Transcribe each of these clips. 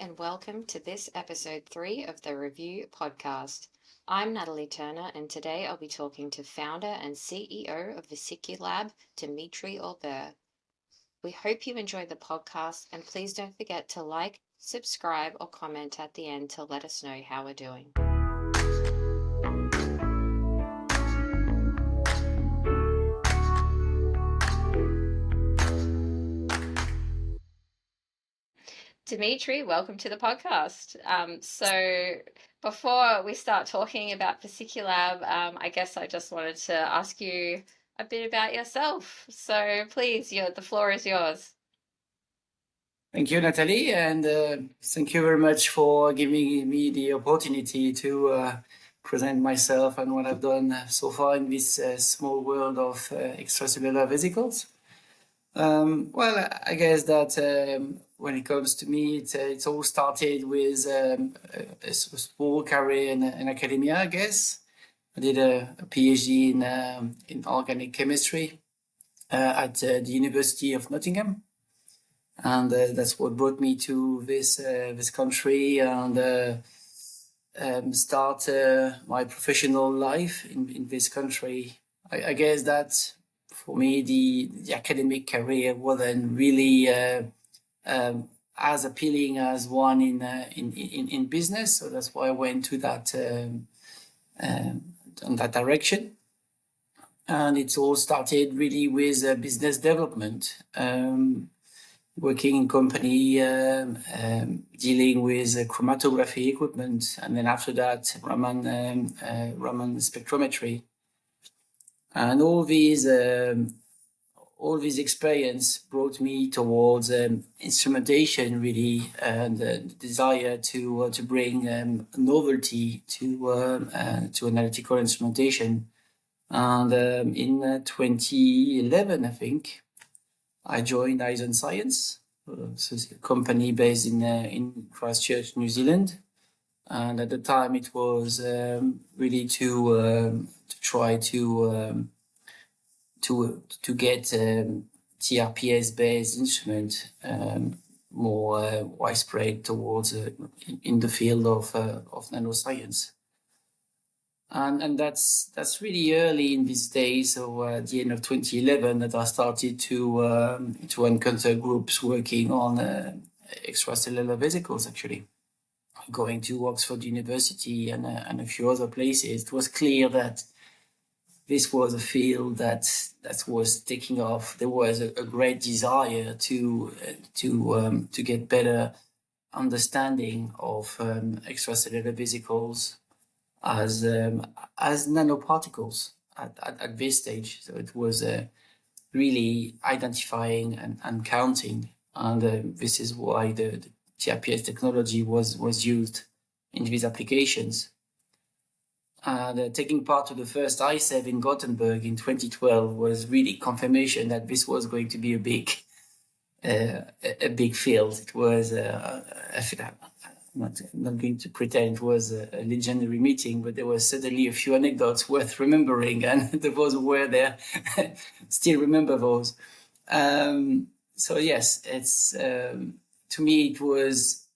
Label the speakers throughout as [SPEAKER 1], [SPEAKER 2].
[SPEAKER 1] and welcome to this episode 3 of the rEView podcast. I'm Natalie Turner, and today I'll be talking to founder and CEO of Vesiculab, Dimitri Aubert. We hope you enjoy the podcast, and please don't forget to like, subscribe, or comment at the end to let us know how we're doing. Dimitri, welcome to the podcast. So before we start talking about Vesiculab, I guess I just wanted to ask you a bit about yourself. So please, the floor is yours.
[SPEAKER 2] Thank you, Natalie, and thank you very much for giving me the opportunity to present myself and what I've done so far in this small world of extracellular vesicles. Well, I guess that when it comes to me, it's all started with a small career in academia, I guess. I did a PhD in organic chemistry at the University of Nottingham. And that's what brought me to this country and start my professional life in this country. I guess that for me the academic career wasn't really as appealing as one in business, so that's why I went to that on that direction. And it all started really with business development. Working in company, dealing with chromatography equipment, and then after that, Raman spectrometry, and all these experience brought me towards instrumentation, really, and the desire to bring novelty to analytical instrumentation. And in 2011, I think, I joined iZON Science, so it's a company based in Christchurch, New Zealand. And at the time, it was really to try to get TRPS-based instrument more widespread towards in the field of nanoscience. And that's really early in these days, so at the end of 2011, that I started to encounter groups working on extracellular vesicles, actually. Going to Oxford University and a few other places, it was clear that this was a field that was taking off. There was a great desire to get better understanding of extracellular vesicles as nanoparticles at this stage. So it was really identifying and counting, and this is why the TRPS technology was used in these applications. And taking part to the first ICEV in Gothenburg in 2012 was really confirmation that this was going to be a big field. It was I'm not going to pretend it was a legendary meeting, but there was certainly a few anecdotes worth remembering, and those who were there still remember those. So yes, it's to me it was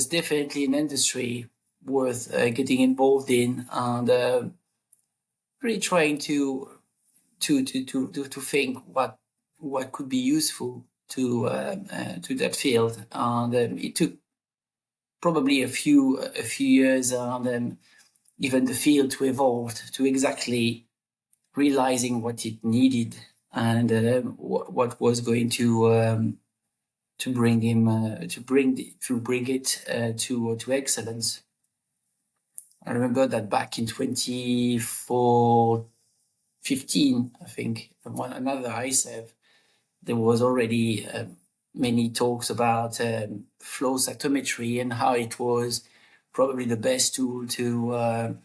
[SPEAKER 2] definitely an industry worth getting involved in, and really trying to think what could be useful to that field, and it took probably a few years, and then even the field to evolve to exactly realizing what it needed and what was going to bring it to excellence. I remember that back in 2015, I think, another ICEV, there was already many talks about flow cytometry and how it was probably the best tool to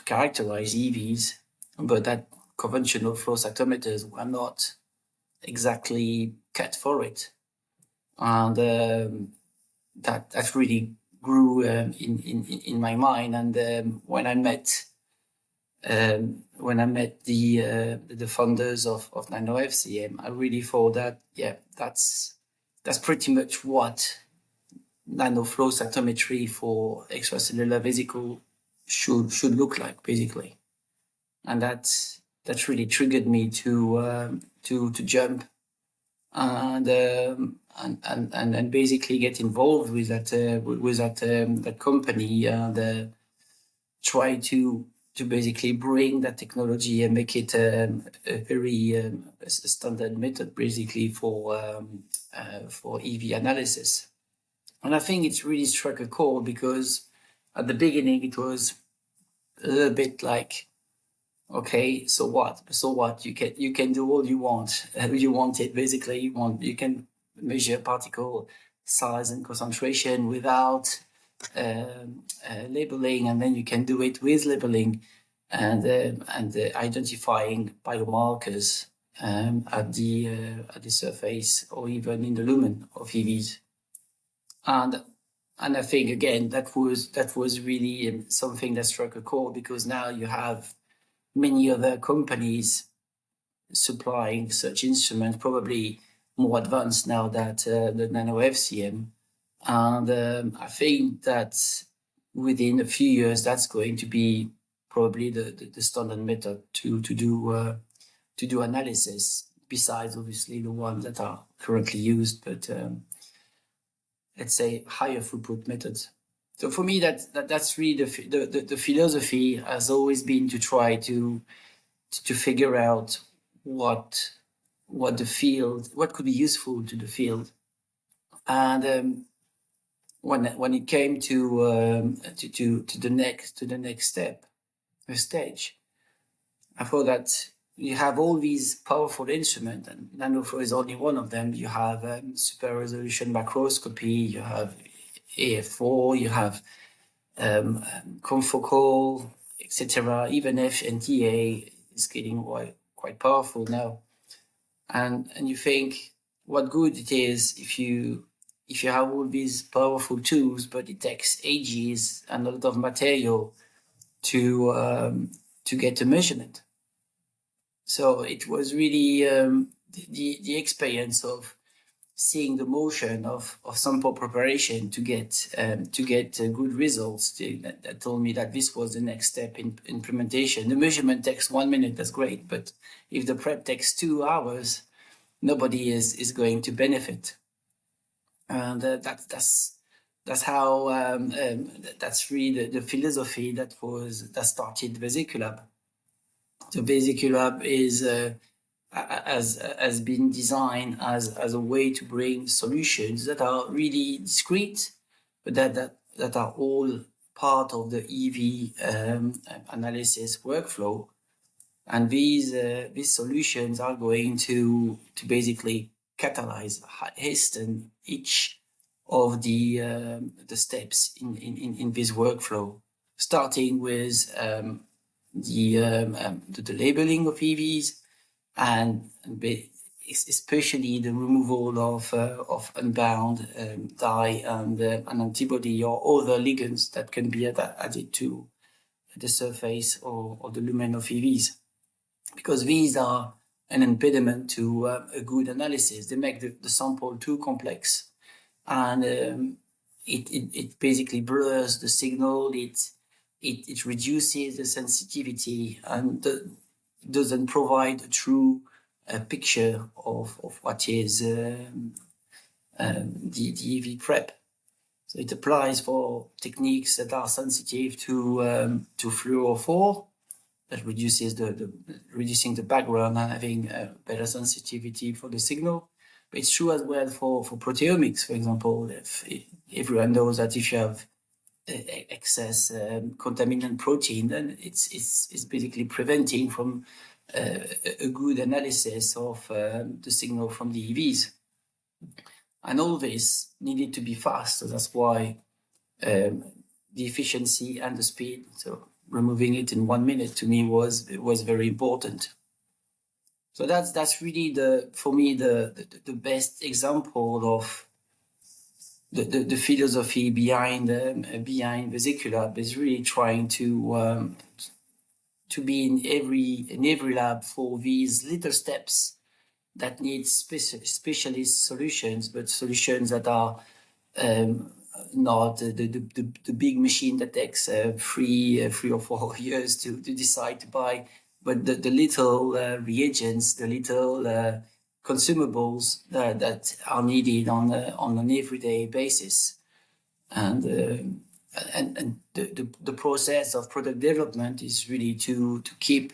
[SPEAKER 2] characterize EVs, but that conventional flow cytometers were not exactly cut for it, and that really grew in my mind. And when I met the founders of NanoFCM, I really thought that that's pretty much what nanoflow cytometry for extracellular vesicle should look like, basically. And that really triggered me to jump and basically get involved with that company and try to basically bring that technology and make it a very a standard method, basically for EV analysis. And I think it's really struck a chord because at the beginning it was a little bit like, okay, so what? You can do all you want. You want it, basically. You can measure particle size and concentration without labeling, and then you can do it with labeling and identifying biomarkers at the surface or even in the lumen of EVs. And I think again that was really something that struck a chord, because now you have many other companies supplying such instruments, probably more advanced now that the Nano FCM. And I think that within a few years, that's going to be probably the standard method to do analysis, besides obviously the ones that are currently used, but let's say higher throughput methods. So for me, that's really the philosophy has always been to try to figure out what the field, what could be useful to the field. And when it came to the next step, the stage, I thought that you have all these powerful instruments, and nanoflow is only one of them. You have super resolution microscopy, you have AF4, you have confocal, etc. Even FNTA is getting quite powerful now. And you think what good it is if you have all these powerful tools, but it takes ages and a lot of material to get a measurement. So it was really the experience of seeing the motion of sample preparation to get good results that told me that this was the next step in implementation. The measurement takes 1 minute, that's great, but if the prep takes 2 hours, nobody is going to benefit. And that's how that's really the philosophy that started Vesiculab. So Vesiculab is has been designed as a way to bring solutions that are really discrete, but that are all part of the EV analysis workflow. And these solutions are going to basically catalyze, hasten each of the steps in this workflow, starting with the labeling of EVs, and especially the removal of unbound dye and an antibody or other ligands that can be added to the surface or the lumen of EVs, because these are an impediment to a good analysis. They make the sample too complex, and it basically blurs the signal. It reduces the sensitivity and doesn't provide a true picture of what is the EV prep. So it applies for techniques that are sensitive to fluoro4, that reduces reducing the background and having better sensitivity for the signal. But it's true as well for proteomics, for example. If everyone knows that if you have excess contaminant protein, then it's basically preventing from a good analysis of the signal from the EVs. And all this needed to be fast, so that's why the efficiency and the speed, so removing it in 1 minute, to me was very important. So that's really for me the best example of the philosophy behind Vesiculab, is really trying to be in every lab for these little steps that need specialist solutions, but solutions that are not the big machine that takes 3 or 4 years to decide to buy, but the little reagents, the little consumables that are needed on an everyday basis. And the process of product development is really to keep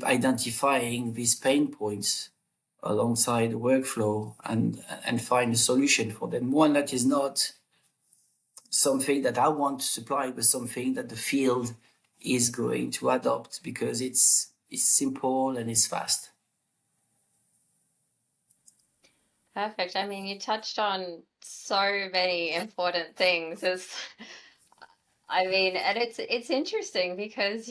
[SPEAKER 2] identifying these pain points alongside the workflow and find a solution for them. One that is not something that I want to supply, but something that the field is going to adopt because it's simple and it's fast.
[SPEAKER 1] Perfect. I mean, you touched on so many important things. I mean, and it's interesting because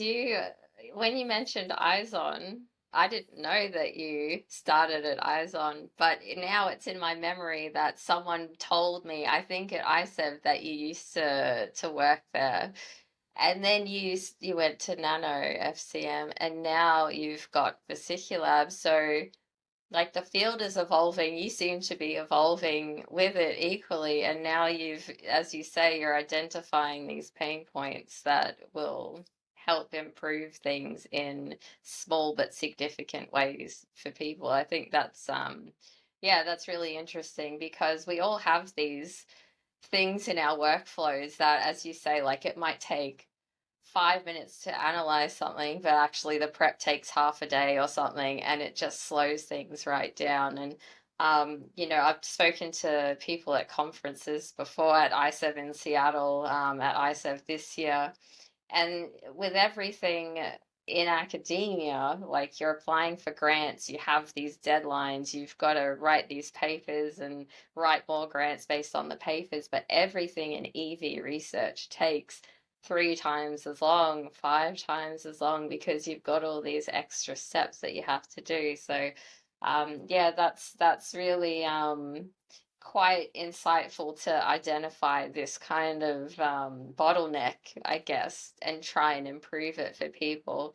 [SPEAKER 1] when you mentioned iZON, I didn't know that you started at iZON, but now it's in my memory that someone told me, I think at ICEV, that you used to work there. And then you went to Nano FCM, and now you've got Vesiculab. So like the field is evolving, you seem to be evolving with it equally, and now you've, as you say, you're identifying these pain points that will help improve things in small but significant ways for people. I think that's yeah, that's really interesting because we all have these things in our workflows that, as you say, like it might take 5 minutes to analyze something, but actually the prep takes half a day or something, and it just slows things right down. And I've spoken to people at conferences before, at ICEV in Seattle, at ICEV this year, and with everything in academia, like you're applying for grants, you have these deadlines, you've got to write these papers and write more grants based on the papers, but everything in EV research takes 3 times as long, 5 times as long, because you've got all these extra steps that you have to do. So yeah, that's really quite insightful to identify this kind of bottleneck, I guess, and try and improve it for people.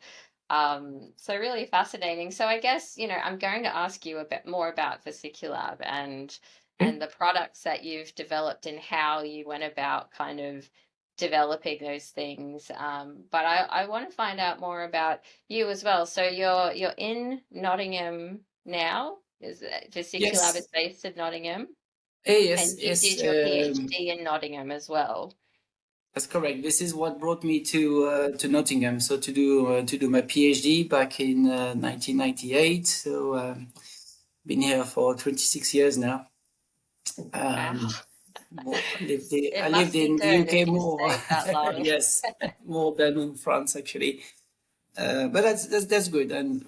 [SPEAKER 1] So really fascinating. So I guess, I'm going to ask you a bit more about Vesiculab and the products that you've developed and how you went about kind of developing those things. But I want to find out more about you as well. So you're in Nottingham now. Vesiculab is
[SPEAKER 2] Yes.
[SPEAKER 1] based in Nottingham?
[SPEAKER 2] Yes,
[SPEAKER 1] And you
[SPEAKER 2] yes,
[SPEAKER 1] did your PhD in Nottingham as well.
[SPEAKER 2] that's correct. This is what brought me to Nottingham. So to do my PhD back in 1998. So been here for 26 years now.
[SPEAKER 1] Wow.
[SPEAKER 2] I
[SPEAKER 1] It
[SPEAKER 2] lived
[SPEAKER 1] must be
[SPEAKER 2] in the
[SPEAKER 1] good
[SPEAKER 2] UK
[SPEAKER 1] if you
[SPEAKER 2] more.
[SPEAKER 1] stayed that long.
[SPEAKER 2] Yes, more than in France actually. But that's good. And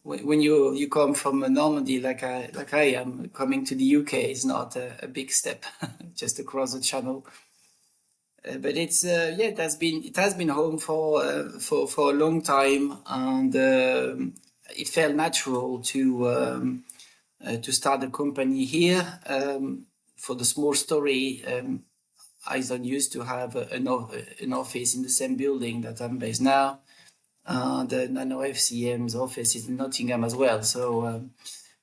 [SPEAKER 2] when you come from Normandy like I am, coming to the UK is not a big step, just across the channel. But it's yeah, it has been home for a long time, and it felt natural to start a company here. For the small story, iZON used to have an office in the same building that I'm based now. The Nano FCM's office is in Nottingham as well, so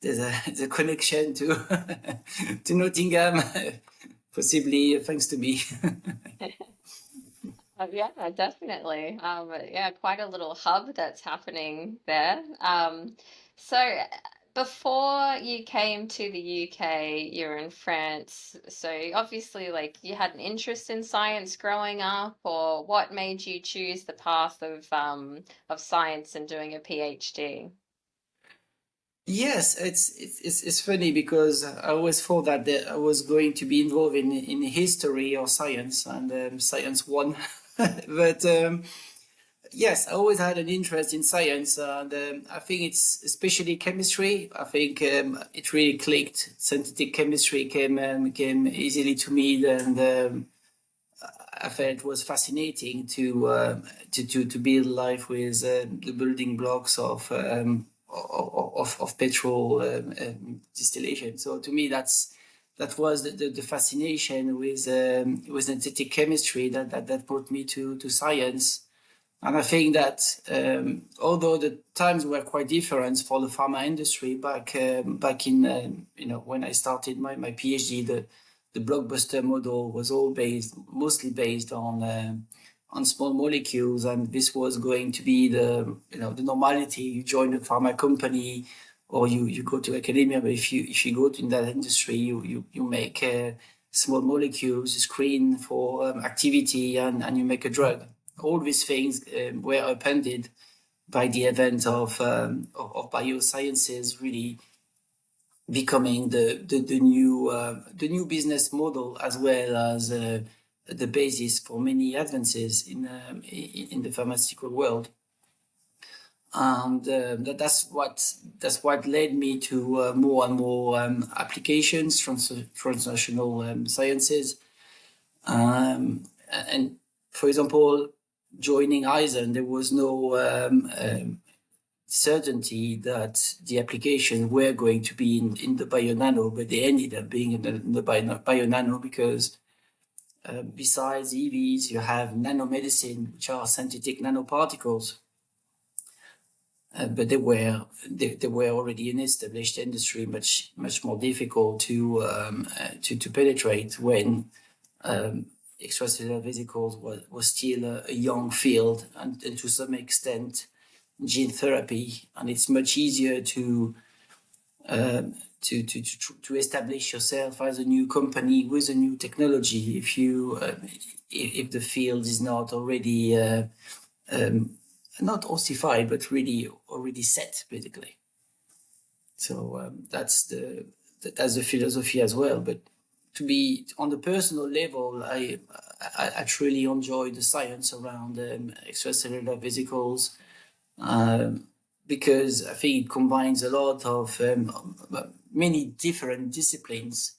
[SPEAKER 2] there's a connection to to Nottingham, possibly thanks to me.
[SPEAKER 1] Yeah, definitely. Yeah, quite a little hub that's happening there. So before you came to the UK, you're in France. So obviously, like you had an interest in science growing up, or what made you choose the path of science and doing a PhD?
[SPEAKER 2] Yes, it's funny because I always thought that I was going to be involved in history or science, and science won. But yes, I always had an interest in science, and I think it's especially chemistry. I think it really clicked. Synthetic chemistry came easily to me, and I felt it was fascinating to build life with the building blocks of petrol distillation. So to me, that was the fascination with synthetic chemistry that brought me to science. And I think that although the times were quite different for the pharma industry back in when I started my PhD, the the blockbuster model was all mostly based on small molecules, and this was going to be the normality. You join a pharma company, or you go to academia, but if you go in that industry, you make small molecules, you screen for activity, and you make a drug. All these things were upended by the event of biosciences really becoming the new business model, as well as the basis for many advances in the pharmaceutical world. And that's what led me to more and more applications, transnational sciences. And for example, joining iZON, there was no certainty that the applications were going to be in the bio-nano, but they ended up being in the bio-nano because besides EVs, you have nanomedicine, which are synthetic nanoparticles. But they were already an established industry, much more difficult to penetrate when extracellular vesicles was still a young field, and to some extent gene therapy, and it's much easier to establish yourself as a new company with a new technology if the field is not already not ossified, but really already set, basically. So that's the philosophy as well. But to be on the personal level, I truly enjoy the science around extracellular vesicles, because I think it combines a lot of many different disciplines.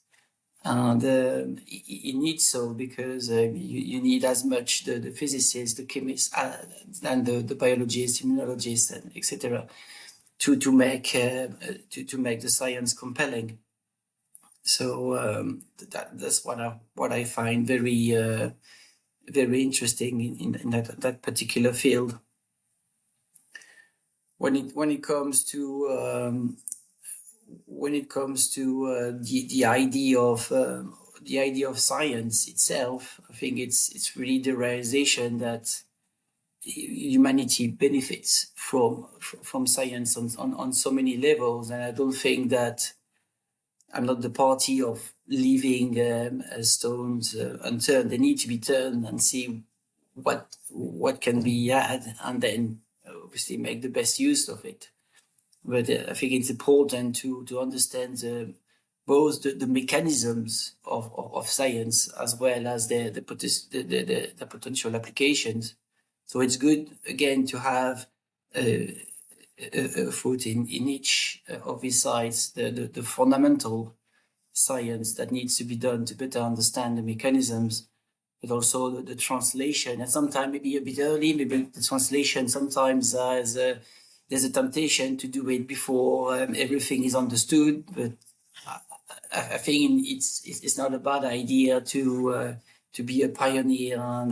[SPEAKER 2] And it needs so, because you need as much the physicists, the chemists, and the biologists, immunologists, and etc. to make the science compelling. So that's what I find very interesting in that particular field. When it comes to the idea of science itself, I think it's really the realization that humanity benefits from science on so many levels, and I don't think that I'm not the party of leaving stones unturned. They need to be turned and see what can be had, and then obviously make the best use of it. But I think it's important to understand both the mechanisms of science, as well as the potential applications. So it's good, again, to have a foot in each of these sides, the fundamental science that needs to be done to better understand the mechanisms, but also the translation. And sometimes maybe a bit early, maybe the translation sometimes there's a temptation to do it before everything is understood. But I think it's not a bad idea to be a pioneer, and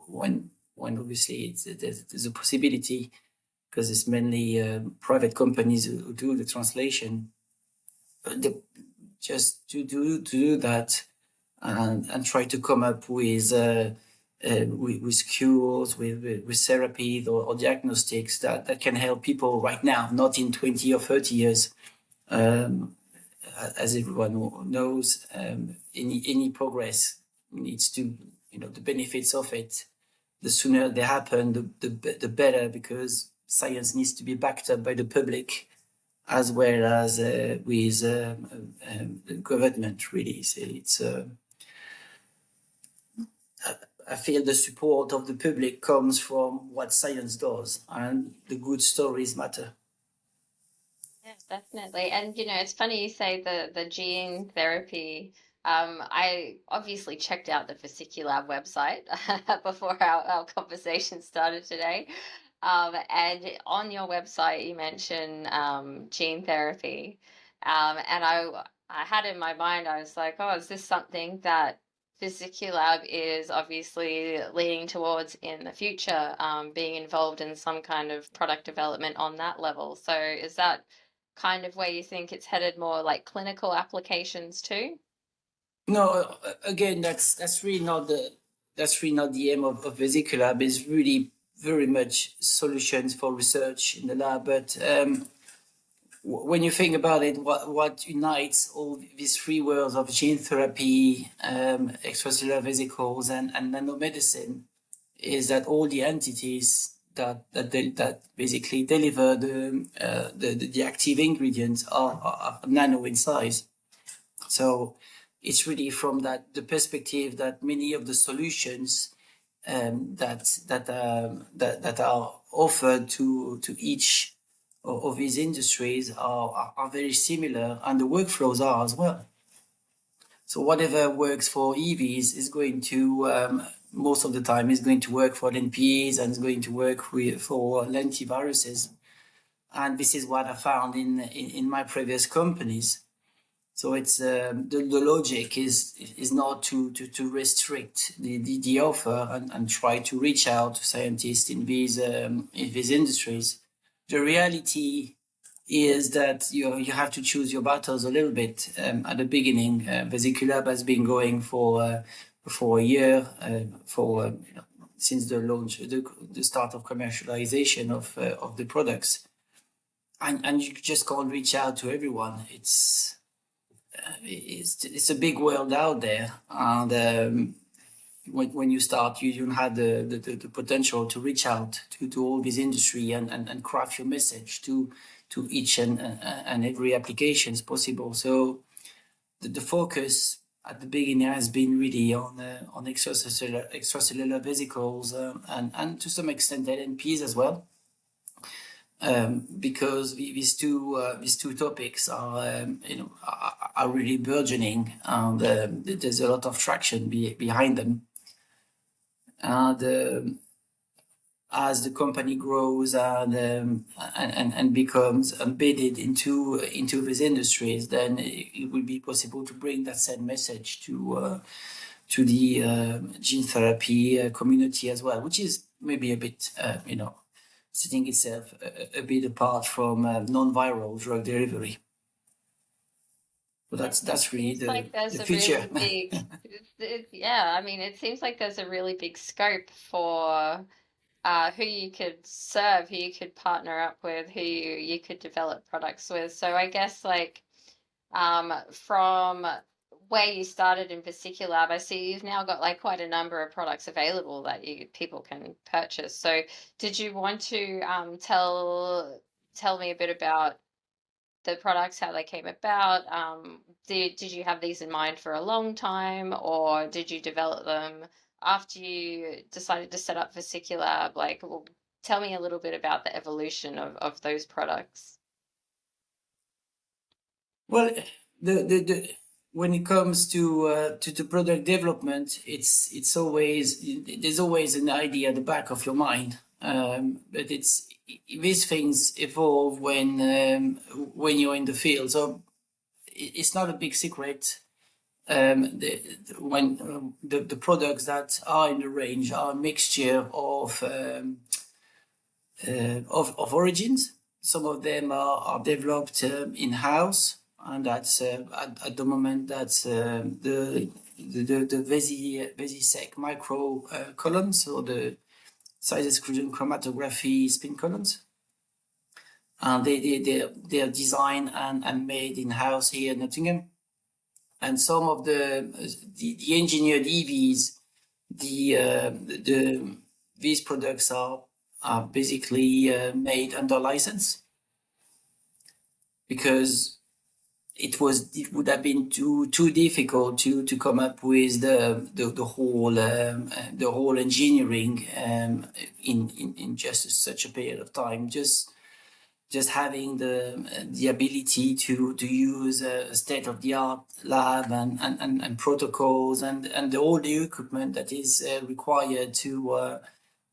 [SPEAKER 2] when obviously there's a possibility, because it's mainly private companies who do the translation. Just to do that and try to come up with cures, with therapies or diagnostics that can help people right now, not in 20 or 30 years. As everyone knows, any progress needs to, the benefits of it, the sooner they happen, the better, because science needs to be backed up by the public, as well as with the government, really. So it's I feel the support of the public comes from what science does, and the good stories matter.
[SPEAKER 1] Yeah, definitely. And it's funny you say the gene therapy. I obviously checked out the Vesiculab website before our conversation started today. And on your website, you mention gene therapy. And I had in my mind, I was like, oh, is this something that Vesiculab is obviously leaning towards in the future, being involved in some kind of product development on that level? So is that kind of where you think it's headed, more like clinical applications too?
[SPEAKER 2] No, again, that's really not the aim of Vesiculab. It's really very much solutions for research in the lab. But when you think about it, what unites all these three worlds of gene therapy, extracellular vesicles, and nanomedicine is that all the entities that basically deliver the active ingredients are nano in size. So it's really from the perspective that many of the solutions that are offered to each of these industries are very similar, and the workflows are as well. So whatever works for EVs is going to most of the time is going to work for NPEs and is going to work for lentiviruses. And this is what I found in my previous companies. So it's the logic is not to restrict the offer and try to reach out to scientists in these industries. The reality is that you have to choose your battles a little bit. At the beginning, Vesiculab has been going for a year since the launch, the start of commercialization of the products, and you just can't reach out to everyone. It's a big world out there, and when you start, you don't have the potential to reach out to all this industry and craft your message to each and every applications possible. So the focus at the beginning has been really on extracellular vesicles and to some extent LNPs as well. Because these two topics are really burgeoning, and there's a lot of traction behind them. And as the company grows and becomes embedded into these industries, then it will be possible to bring that same message to the gene therapy community as well, which is maybe a bit setting itself a bit apart from non-viral drug delivery. But that's really the future.
[SPEAKER 1] Really big, yeah, I mean, it seems like there's a really big scope for who you could serve, who you could partner up with, who you could develop products with. So I guess from where you started in Vesiculab, I see you've now got like quite a number of products available that people can purchase. So did you want to tell me a bit about the products, how they came about? Did you have these in mind for a long time, or did you develop them after you decided to set up Vesiculab? Well, tell me a little bit about the evolution of those products.
[SPEAKER 2] Well, when it comes to product development, it's always there's always an idea at the back of your mind, but these things evolve when you're in the field. So it's not a big secret. When the products that are in the range are a mixture of origins. Some of them are developed in-house, and that's at the moment that's the VesiSec micro columns, or the size exclusion chromatography spin columns. And they are designed and made in-house here in Nottingham. And some of the engineered EVs, these products are basically made under license, because it would have been too difficult to come up with the whole engineering in just such a period of time. Just having the ability to use a state-of-the-art lab and protocols and all the equipment that is required to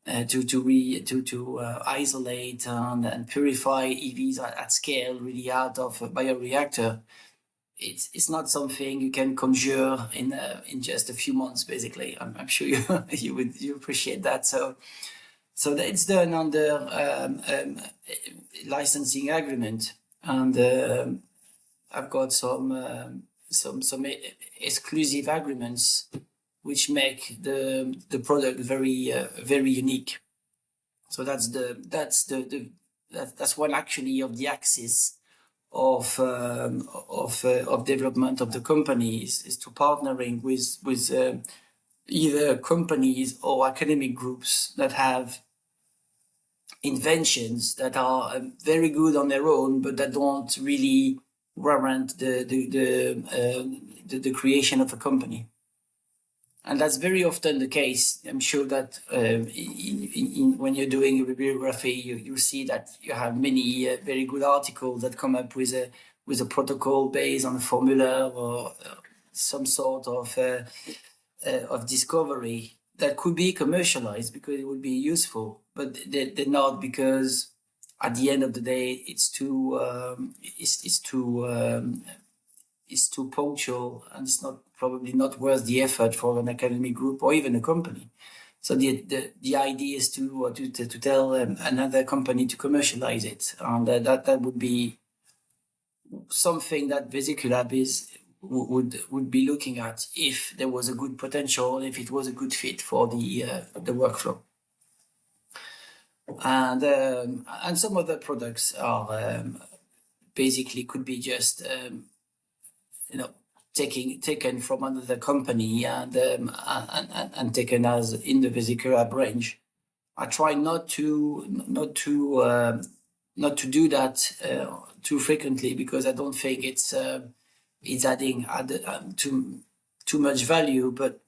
[SPEAKER 2] isolate and purify EVs at scale, really out of a bioreactor. It's not something you can conjure in just a few months. Basically, I'm sure you appreciate that. So it's done under licensing agreement, and I've got some some exclusive agreements which make the product very unique. So that's one actually of the axis of development of the companies is to partnering with either companies or academic groups that have inventions that are very good on their own, but that don't really warrant the creation of a company. And that's very often the case. I'm sure that when you're doing a bibliography, you see that you have many very good articles that come up with a protocol based on a formula or some sort of discovery that could be commercialized because it would be useful, but they're not, because at the end of the day, it's too punctual, and it's probably not worth the effort for an academic group or even a company. So the idea is to tell another company to commercialize it, and that would be something that Vesiculab would be looking at if there was a good potential, if it was a good fit for the workflow. And some other products are basically could be just taken from another company and taken as in the Vesiculab range. I try not to do that too frequently, because I don't think it's adding too much value. But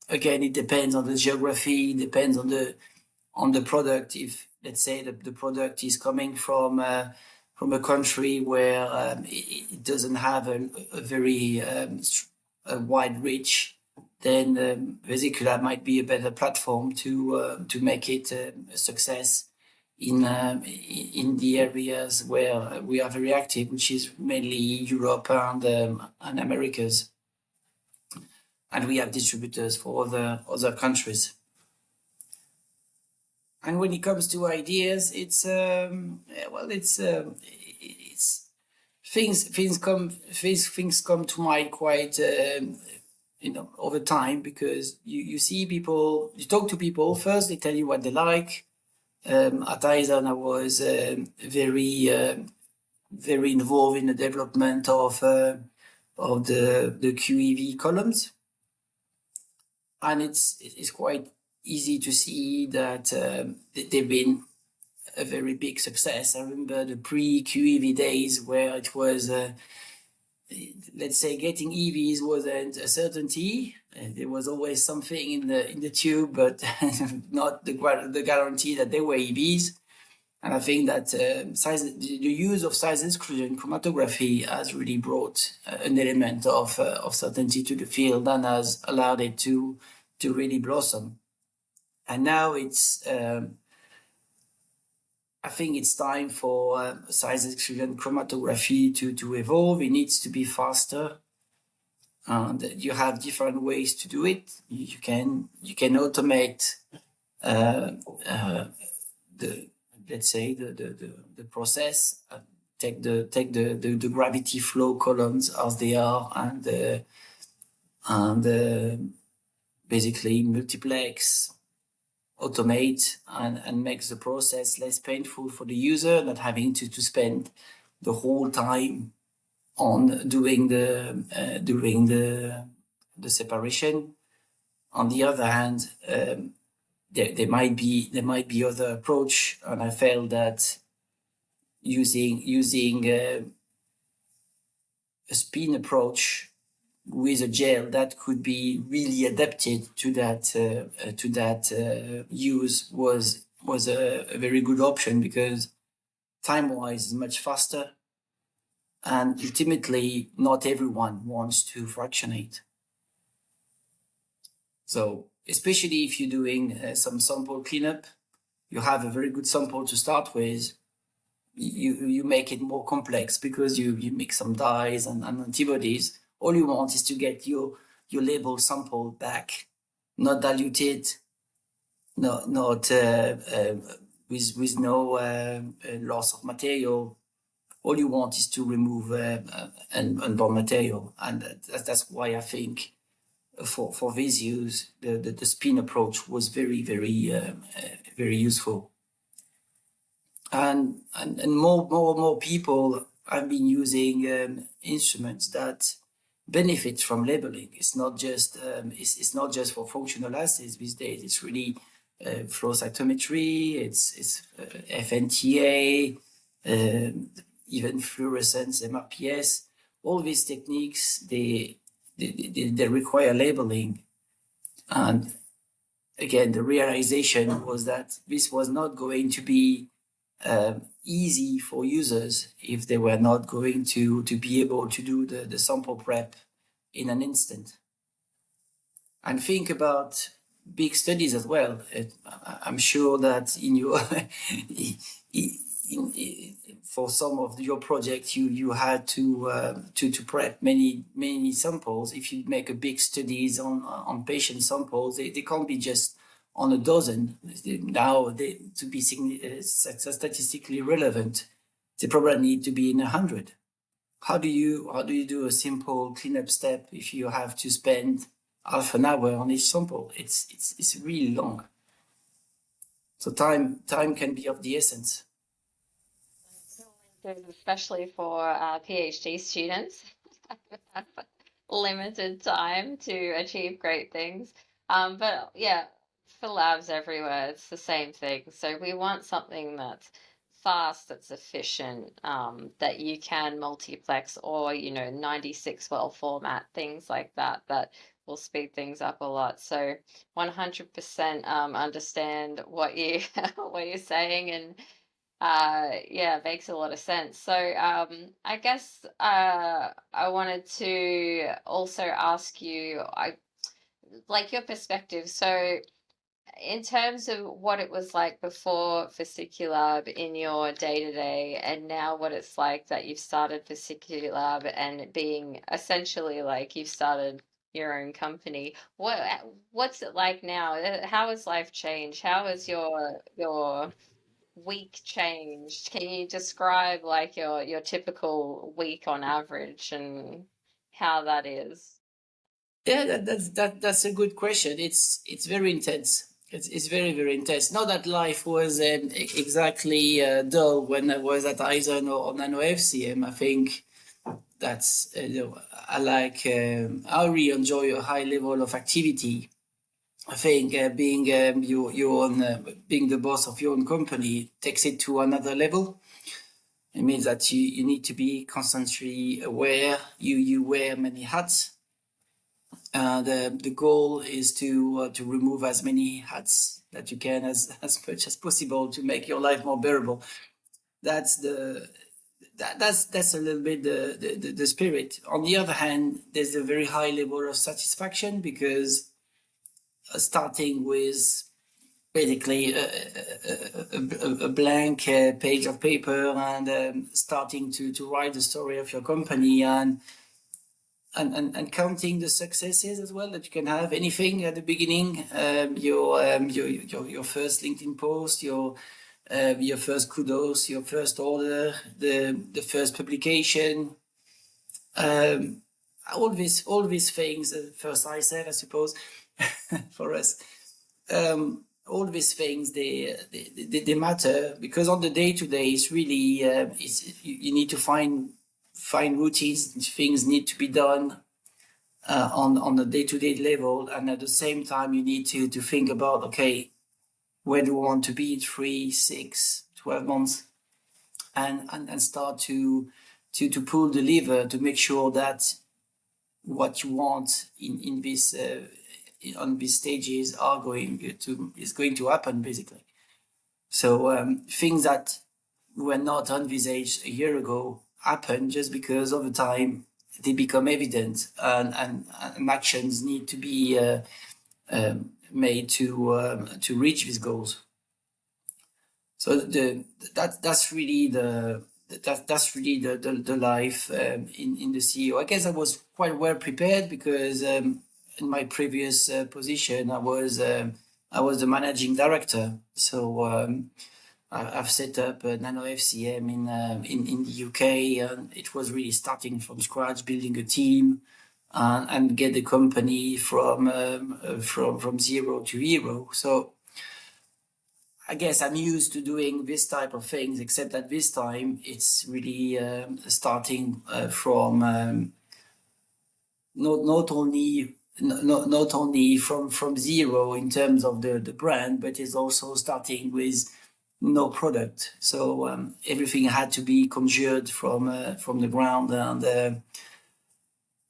[SPEAKER 2] again, it depends on the geography, it depends on the product. If, let's say, the product is coming from a country where it doesn't have a very wide reach, then Vesiculab might be a better platform to make it a success in the areas where we are very active, which is mainly Europe and Americas, and we have distributors for other countries. And when it comes to ideas, it's things come to mind quite over time, because you see people, you talk to people first, they tell you what they like. At iZON, I was very involved in the development of the qEV columns, and it's quite easy to see that they've been a very big success. I remember the pre-qEV days where it was, let's say, getting EVs wasn't a certainty. There was always something in the tube, but not the guarantee that they were EVs. And I think that the use of size exclusion chromatography has really brought an element of certainty to the field and has allowed it to really blossom. And now I think it's time for size exclusion chromatography to evolve. It needs to be faster, and you have different ways to do it. You can automate the process. Take the gravity flow columns as they are, and basically multiplex, automate, and makes the process less painful for the user, not having to spend the whole time on doing the separation. On the other hand, there might be other approach, and I felt that using a spin approach with a gel that could be really adapted to that use was a very good option, because time-wise is much faster, and ultimately not everyone wants to fractionate. So especially if you're doing some sample cleanup, you have a very good sample to start with. You make it more complex because you mix some dyes and antibodies. All you want is to get your label sample back, not diluted, not with no loss of material, all you want is to remove unborn material, and that's why I think for these use the spin approach was very useful. And more people have been using instruments that benefit from labeling. It's not just for functional assays these days. It's really flow cytometry. It's FNTA, even fluorescence, MRPS. All these techniques they require labeling, and again the realization was that this was not going to be easy for users if they were not going to be able to do the sample prep in an instant. And think about big studies as well. I'm sure that in your for some of your projects you had to prep many samples. If you make a big studies on patient samples, they can't be just on a dozen. Now to be statistically relevant, they probably need to be in 100. How do you do a simple cleanup step if you have to spend half an hour on each sample? It's really long. So time can be of the essence.
[SPEAKER 1] Especially for PhD students, limited time to achieve great things. But yeah, for labs everywhere, it's the same thing. So we want something that's fast, that's efficient, that you can multiplex or, 96 well format, things like that, that will speed things up a lot. So 100% understand what what you're saying, and yeah, it makes a lot of sense. So I guess I wanted to also ask you, like your perspective. So in terms of what it was like before Vesiculab in your day-to-day, and now what it's like that you've started Vesiculab and being essentially like you've started your own company, what's it like now? How has life changed? How has your week changed? Can you describe like your typical week on average and how that is?
[SPEAKER 2] Yeah, that's a good question. It's very intense. It's very intense. Not that life was exactly dull when I was at iZON or Nano FCM. I think that's I really enjoy a high level of activity. I think being your own being the boss of your own company takes it to another level. It means that you need to be constantly aware. You wear many hats. The goal is to remove as many hats that you can as much as possible to make your life more bearable. That's a little bit the spirit. On the other hand, there's a very high level of satisfaction because starting with basically a blank page of paper and starting to write the story of your company and counting the successes as well that you can have. Anything at the beginning, your first LinkedIn post, your first kudos, your first order, the first publication, all these things. First I said, I suppose, for us. All these things they matter because on the day-to-day it's really you need to find routines. Things need to be done on a day-to-day level, and at the same time you need to think about, okay, where do we want to be in 3, 6, 12 months, and start to pull the lever to make sure that what you want in this on these stages is going to happen, basically. So things that were not envisaged a year ago happen just because over time they become evident, and actions need to be made to reach these goals. So that's really the life in the CEO. I guess I was quite well prepared because in my previous position I was the managing director. So I've set up a nano FCM in the UK, and it was really starting from scratch, building a team, and get the company from zero to hero. So I guess I'm used to doing this type of things, except that this time it's really starting from not only from zero in terms of the brand, but it's also starting with no product. So everything had to be conjured from the ground, and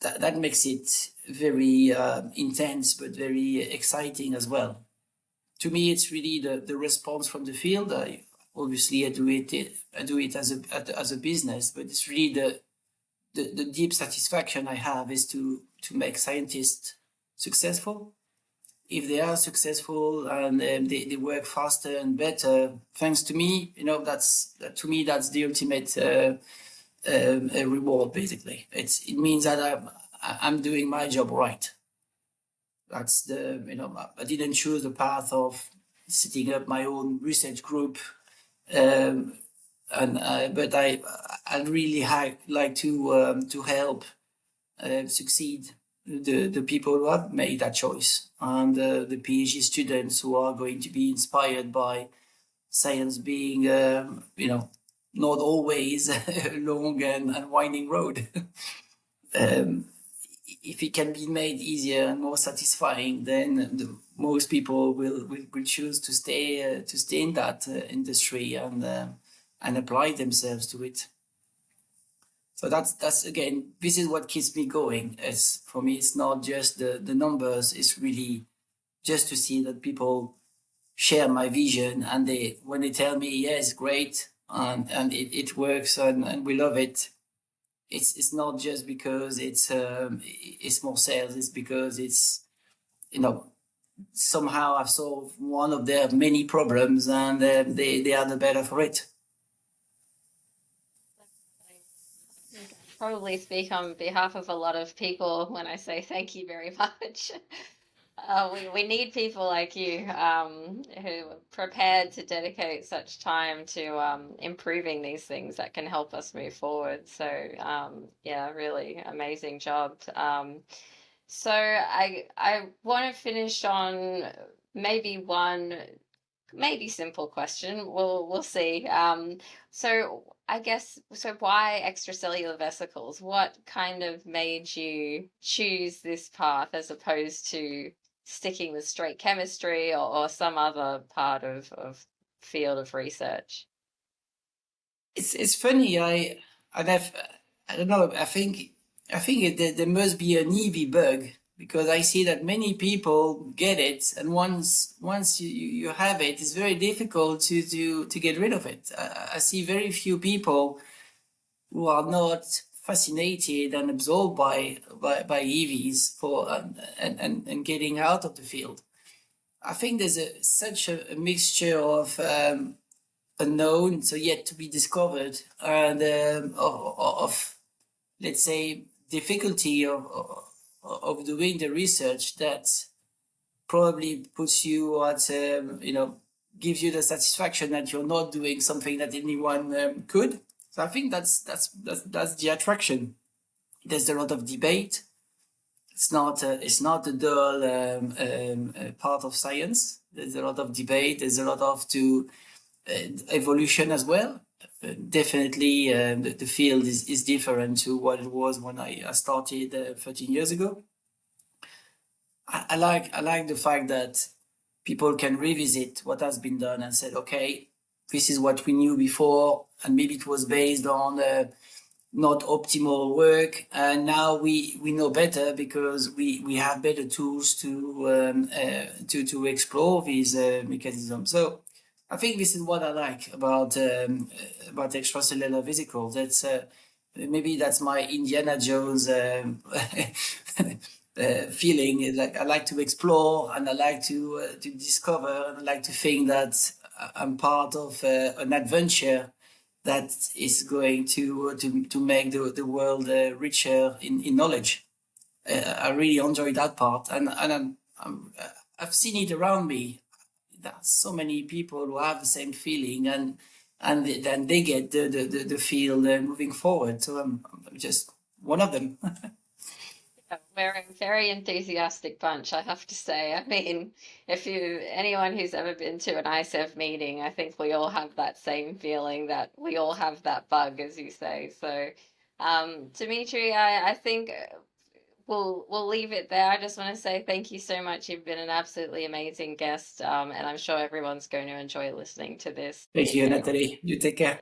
[SPEAKER 2] that makes it very intense, but very exciting as well. To me, it's really the response from the field. Obviously, I do it as a business, but it's really the deep satisfaction I have is to make scientists successful. If they are successful and they work faster and better, thanks to me, that's the ultimate reward. Basically, it means that I'm doing my job right. That's I didn't choose the path of setting up my own research group, but I really like to help succeed the people who have made that choice, and the PhD students who are going to be inspired by science being not always a long and winding road. If it can be made easier and more satisfying, then most people will choose to stay in that industry and apply themselves to it. So that's again, this is what keeps me going. As for me, it's not just the numbers; it's really just to see that people share my vision, and when they tell me yes, great, and it works, and we love it. It's not just because it's more sales. It's because it's somehow I've solved one of their many problems, and they are the better for it.
[SPEAKER 1] Probably speak on behalf of a lot of people when I say thank you very much. We need people like you who are prepared to dedicate such time to improving these things that can help us move forward. So yeah, really amazing job. So I want to finish on maybe one maybe simple question. We'll see. So I guess so. Why extracellular vesicles? What kind of made you choose this path as opposed to sticking with straight chemistry or some other part of field of research?
[SPEAKER 2] It's funny. I don't know. I think there must be an EV bug, because I see that many people get it, and once you have it, it's very difficult to get rid of it. I see very few people who are not fascinated and absorbed by EVs and getting out of the field. I think there's such a mixture of unknown, so yet to be discovered, and of let's say difficulty of doing the research that probably puts you at gives you the satisfaction that you're not doing something that anyone could. So I think that's the attraction. There's a lot of debate. It's not a dull part of science. There's a lot of debate. There's a lot of evolution as well. Definitely, the field is different to what it was when I started 13 years ago. I like the fact that people can revisit what has been done and said, okay, this is what we knew before, and maybe it was based on not optimal work, and now we know better because we have better tools to explore these mechanisms. So I think this is what I like about extracellular vesicles. That's maybe that's my Indiana Jones feeling. Like I like to explore, and I like to discover, and I like to think that I'm part of an adventure that is going to make the world richer in knowledge. I really enjoy that part, and I've seen it around me. there are so many people who have the same feeling, and then they get the field moving forward. So I'm just one of them.
[SPEAKER 1] We're a very enthusiastic bunch, I have to say. I mean, if you anyone who's ever been to an ICEV meeting, I think we all have that same feeling that we all have that bug, as you say. So, Dimitri, I think we'll leave it there. I just want to say thank you so much. You've been an absolutely amazing guest, and I'm sure everyone's going to enjoy listening to this.
[SPEAKER 2] Thank you, Natalie. You take care.